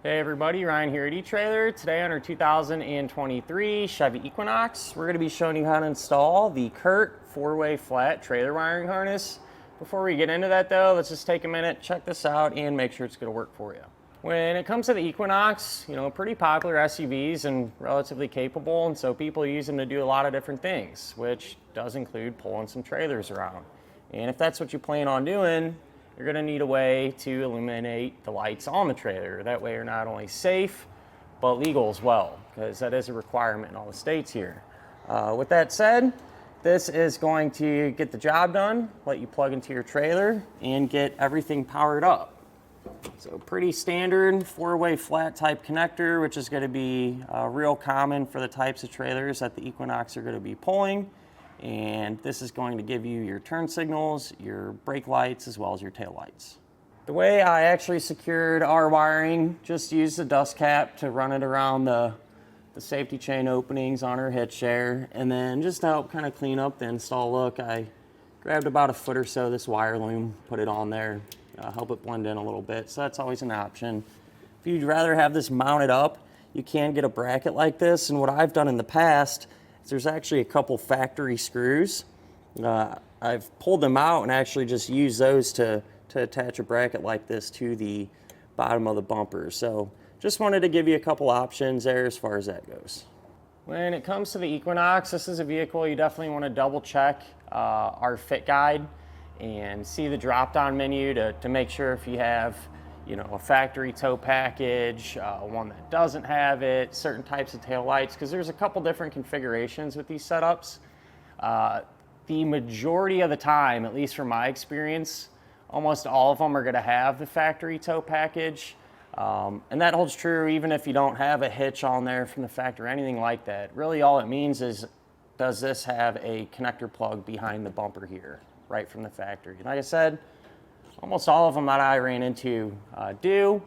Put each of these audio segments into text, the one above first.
Hey everybody, Ryan here at eTrailer. Today on our 2023 Chevy Equinox, we're going to be showing you how to install the Curt 4-way flat trailer wiring harness. Before we get into that though, let's just take a minute, check this out, and make sure it's going to work for you. When it comes to the Equinox, pretty popular SUVs and relatively capable, and so people use them to do a lot of different things, which does include pulling some trailers around. And if that's what you plan on doing, you're going to need a way to illuminate the lights on the trailer. That way you're not only safe, but legal as well, because that is a requirement in all the states here. With that said, this is going to get the job done, let you plug into your trailer, and get everything powered up. So pretty standard 4-way flat type connector, which is going to be real common for the types of trailers that the Equinox are going to be pulling. And this is going to give you your turn signals, your brake lights, as well as your tail lights. The way I actually secured our wiring, just used the dust cap to run it around the safety chain openings on our hitch there. And then just to help kind of clean up the install look, I grabbed about a foot or so of this wire loom, put it on there, help it blend in a little bit. So that's always an option. If you'd rather have this mounted up, you can get a bracket like this. And what I've done in the past, there's actually a couple factory screws. I've pulled them out and actually just used those to attach a bracket like this to the bottom of the bumper. So just wanted to give you a couple options there as far as that goes. When it comes to the Equinox, this is a vehicle you definitely want to double check our fit guide and see the drop down menu to make sure if you have a factory tow package, one that doesn't have it, certain types of tail lights, because there's a couple different configurations with these setups. The majority of the time, at least from my experience, almost all of them are going to have the factory tow package. And that holds true even if you don't have a hitch on there from the factory or anything like that. Really all it means is, does this have a connector plug behind the bumper here, right from the factory? Like I said, almost all of them that I ran into do.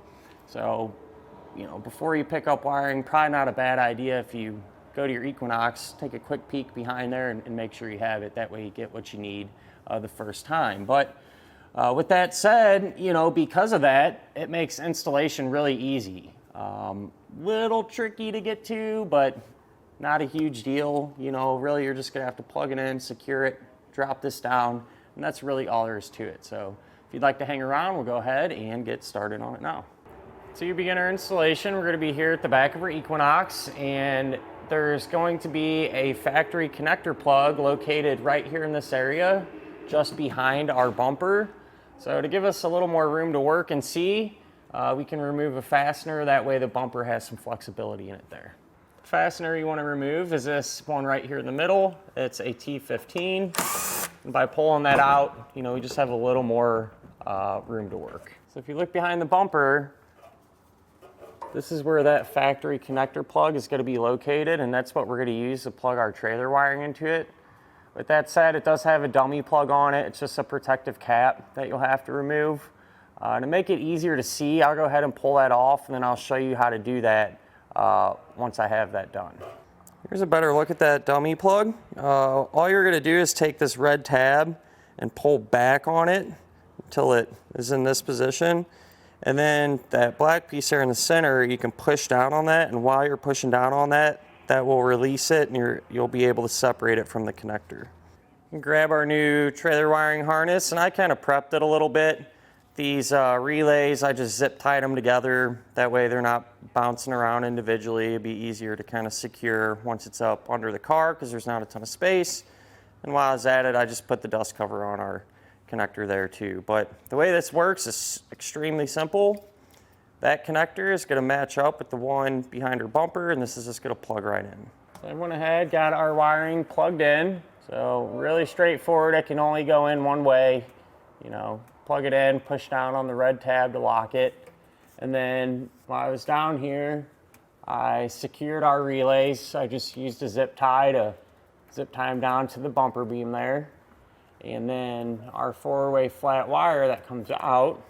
So, before you pick up wiring, probably not a bad idea if you go to your Equinox, take a quick peek behind there and make sure you have it. That way you get what you need the first time. But with that said, because of that, it makes installation really easy. Little tricky to get to, but not a huge deal. Really you're just gonna have to plug it in, secure it, drop this down, and that's really all there is to it. So if you'd like to hang around, we'll go ahead and get started on it now. So you begin our installation. We're going to be here at the back of our Equinox, and there's going to be a factory connector plug located right here in this area, just behind our bumper. So to give us a little more room to work and see, we can remove a fastener. That way the bumper has some flexibility in it there. The fastener you want to remove is this one right here in the middle. It's a T15. And by pulling that out, we just have a little more room to work. So if you look behind the bumper, this is where that factory connector plug is going to be located, and that's what we're going to use to plug our trailer wiring into it. With that said, it does have a dummy plug on it. It's just a protective cap that you'll have to remove. To make it easier to see, I'll go ahead and pull that off, and then I'll show you how to do that once I have that done. Here's a better look at that dummy plug. All you're going to do is take this red tab and pull back on it until it is in this position. And then that black piece there in the center, you can push down on that, and while you're pushing down on that, that will release it and you'll be able to separate it from the connector. You can grab our new trailer wiring harness, and I kind of prepped it a little bit. These relays, I just zip tied them together. That way they're not bouncing around individually. It'd be easier to kind of secure once it's up under the car because there's not a ton of space. And while I was at it, I just put the dust cover on our connector there too. But the way this works is extremely simple. That connector is going to match up with the one behind our bumper, and this is just going to plug right in. So I went ahead, got our wiring plugged in. So really straightforward. It can only go in one way. Plug it in, push down on the red tab to lock it. And then while I was down here, I secured our relays. I just used a zip tie to zip tie them down to the bumper beam there. And then our 4-way flat wire that comes out,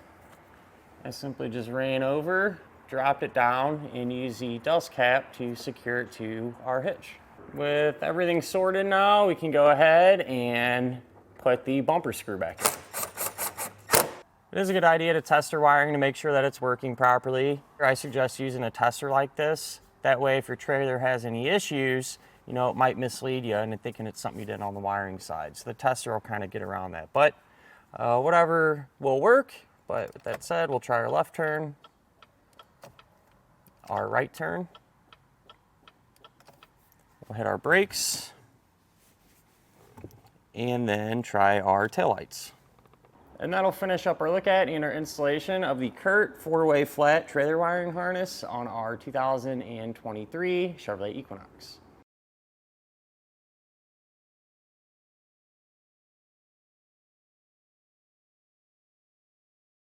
I simply just ran over, dropped it down, and used the dust cap to secure it to our hitch. With everything sorted now, we can go ahead and put the bumper screw back in. It is a good idea to test your wiring to make sure that it's working properly. I suggest using a tester like this. That way, if your trailer has any issues, you know, it might mislead you into thinking it's something you did on the wiring side. So the tester will kind of get around that. But whatever will work. But with that said, we'll try our left turn, our right turn. We'll hit our brakes, and then try our taillights. And that'll finish up our look at and our installation of the Curt 4-way flat trailer wiring harness on our 2023 Chevrolet Equinox.